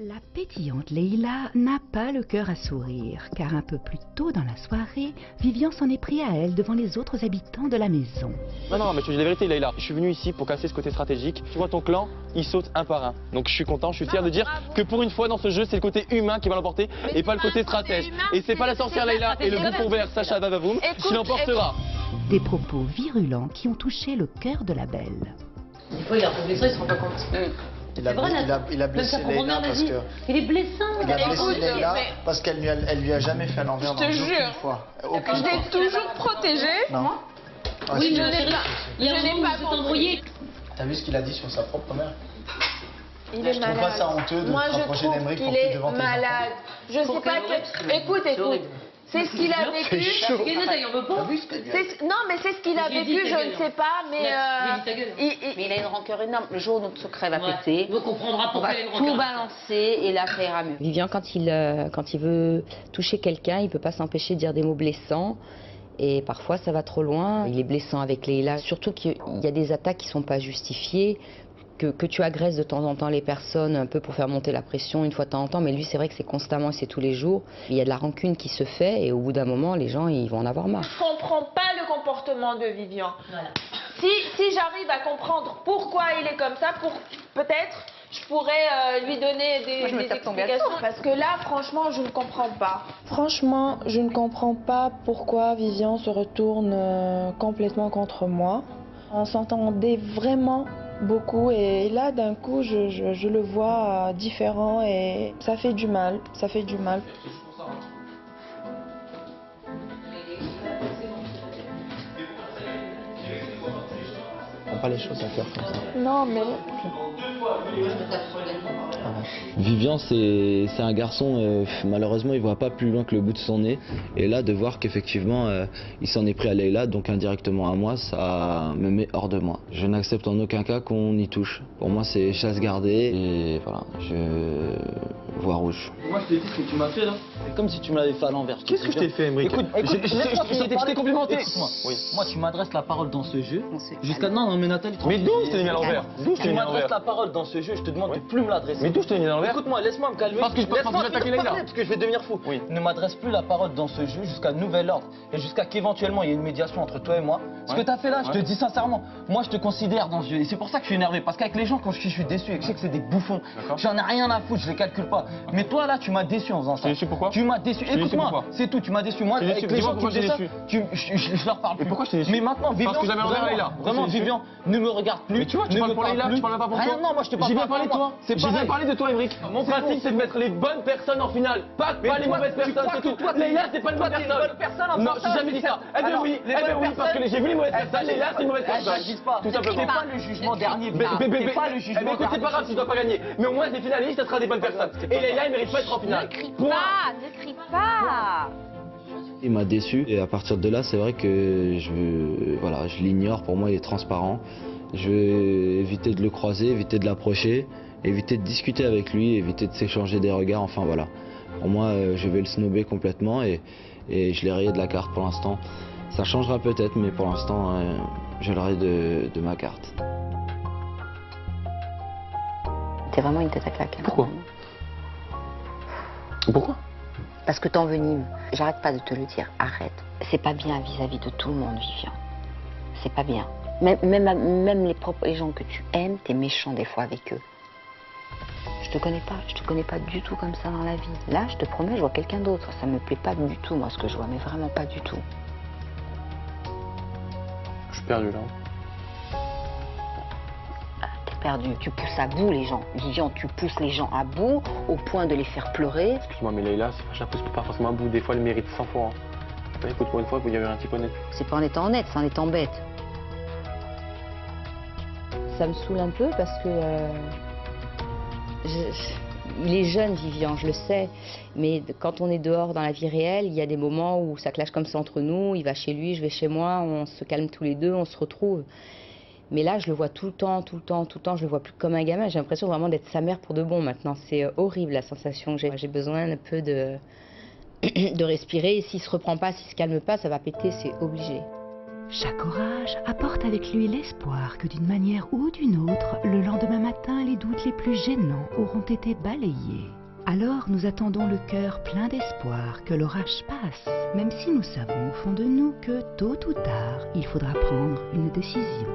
La pétillante Leïla n'a pas le cœur à sourire, car un peu plus tôt dans la soirée, Vivian s'en est pris à elle devant les autres habitants de la maison. Non, mais je te dis la vérité, Leïla. Je suis venu ici pour casser ce côté stratégique. Tu vois, ton clan, il saute un par un. Donc je suis content, je suis fier de dire que pour une fois dans ce jeu, c'est le côté humain qui va l'emporter et pas le côté stratège. Et c'est pas la sorcière Leïla et le bouffon vert Sacha Vavavoum qui l'emportera. Des propos virulents qui ont touché le cœur de la belle. Des fois, il est un peu blessé, il se rend pas compte. Il a blessé Leïla parce que... Il est blessant. Il a blessé Leïla parce qu'elle lui a jamais fait à l'envers dans le jeu une fois. Je l'ai toujours protégée. Non. Oui, mais il y a un moment où vous êtes embrouillé. T'as vu ce qu'il a dit sur sa propre mère? Il est malade. Je trouve pas ça honteux de Moi, te rapprocher je trouve d'Aymeric pour qu'il qu'il est devant tes enfants. malade. Je sais pas que... Écoute. C'est ce qu'il a vécu. Non, mais c'est ce qu'il a vécu, je ne sais pas, mais... Mais il a une rancœur énorme. Le jour où notre secret va péter, on comprendra pourquoi il a une rancœur. tout balancer et là, ça ira mieux. Vivian, quand il veut toucher quelqu'un, il ne peut pas s'empêcher de dire des mots blessants. Et parfois, ça va trop loin. Il est blessant avec Leïla. Surtout qu'il y a des attaques qui ne sont pas justifiées. Que tu agresses de temps en temps les personnes un peu pour faire monter la pression une fois de temps en temps, mais lui c'est vrai que c'est constamment et c'est tous les jours. Il y a de la rancune qui se fait et au bout d'un moment les gens ils vont en avoir marre. Je comprends pas le comportement de Vivian. Voilà. Si j'arrive à comprendre pourquoi il est comme ça, peut-être je pourrais lui donner des explications. Parce que là franchement je ne comprends pas. Franchement je ne comprends pas pourquoi Vivian se retourne complètement contre moi. On s'entendait vraiment beaucoup et là d'un coup je le vois différent et ça fait du mal, On prend pas les choses à cœur comme ça. Non mais... Vivian c'est un garçon, malheureusement il voit pas plus loin que le bout de son nez. Et là de voir qu'effectivement il s'en est pris à Leïla, donc indirectement à moi, ça me met hors de moi. Je n'accepte en aucun cas qu'on y touche. Pour moi c'est chasse gardée et voilà, je vois rouge. Moi je t'ai dit ce que tu m'as fait là. C'est comme si tu me l'avais fait à l'envers. Qu'est-ce que je t'ai fait, Aymeric? Écoute, je t'ai complimenté. Écoute-moi, moi tu m'adresses la parole dans ce jeu. Jusqu'à non mais Nathalie. Mais d'où je t'ai mis à l'envers? Tu m'adresses la parole dans ce jeu, je te demande de plus me l'adresser. Mais d'où je t'ai mis à l'envers? Écoute-moi, laisse-moi me calmer. Parce que j'attaque Leïla. Parce que je vais devenir fou. Oui. Ne m'adresse plus la parole dans ce jeu jusqu'à nouvel ordre et jusqu'à qu'éventuellement il y ait une médiation entre toi et moi. Ce que t'as fait là, je te dis sincèrement, moi je te considère dans ce jeu et c'est pour ça que je suis énervé. Parce qu'avec les gens quand je suis déçu et que je sais que c'est des bouffons, j'en ai rien à foutre, je les calcule pas. Mais toi là, tu m'as déçu en faisant ça. Tu es déçu pourquoi? Tu m'as déçu. Écoute-moi, c'est tout. Tu m'as déçu. Moi, avec les gens qui me font ça, je leur parle plus. Mais pourquoi je t'ai déçu? Mais maintenant, Vivian, parce que j'avais envers Leïla. Vraiment, Vivian, ne me regarde plus. Mais tu vois, tu parles pour Leïla, tu parles pas pour toi. Non, moi je te parle pas. J'ai bien parlé de toi. J'ai bien parlé de toi, Aymeric. Mon principe, c'est de mettre les bonnes personnes en finale, pas les mauvaises personnes. C'est tout. Leïla, c'est pas une bonne personne. Non, j'ai jamais dit ça. Eh bien oui, parce que j'ai vu les mauvaises personnes. Leïla, c'est une mauvaise personne. Tout simplement. C'est pas le jugement dernier. C'est pas le jugement. Écoute, c'est pas grave, tu dois pas gagner. Mais au moins, les finalistes, ça sera des bonnes personnes. Et Leïla, elle mérite pas d'être en finale. Ne crie pas. Il m'a déçu et à partir de là c'est vrai que je l'ignore, pour moi il est transparent. Je veux éviter de le croiser, éviter de l'approcher, éviter de discuter avec lui, éviter de s'échanger des regards, enfin voilà. Pour moi je vais le snober complètement et je l'ai rayé de la carte pour l'instant. Ça changera peut-être mais pour l'instant je le raye de ma carte. T'es vraiment une tête à claque. Pourquoi? Pourquoi? Parce que t'envenimes. J'arrête pas de te le dire, arrête. C'est pas bien vis-à-vis de tout le monde, Vivian. C'est pas bien. Même les gens que tu aimes, t'es méchant des fois avec eux. Je te connais pas du tout comme ça dans la vie. Là, je te promets, je vois quelqu'un d'autre. Ça me plaît pas du tout, moi, ce que je vois, mais vraiment pas du tout. Je suis perdu là. Perdu. Tu pousses à bout les gens. Vivian, tu pousses les gens à bout au point de les faire pleurer. Excuse-moi, mais Leïla, je la pousse pas forcément à bout. Des fois, elle mérite 100 fois. Hein. Écoute, pour une fois, il y avait un petit peu honnête. C'est pas en étant honnête, c'est en étant bête. Ça me saoule un peu parce que il est jeune, Vivian, je le sais. Mais quand on est dehors dans la vie réelle, il y a des moments où ça clash comme ça entre nous. Il va chez lui, je vais chez moi, on se calme tous les deux, on se retrouve. Mais là, je le vois tout le temps, je le vois plus comme un gamin. J'ai l'impression vraiment d'être sa mère pour de bon maintenant. C'est horrible la sensation que j'ai. J'ai besoin un peu de respirer. Et s'il se reprend pas, s'il se calme pas, ça va péter, c'est obligé. Chaque orage apporte avec lui l'espoir que d'une manière ou d'une autre, le lendemain matin, les doutes les plus gênants auront été balayés. Alors nous attendons le cœur plein d'espoir que l'orage passe, même si nous savons au fond de nous que tôt ou tard, il faudra prendre une décision.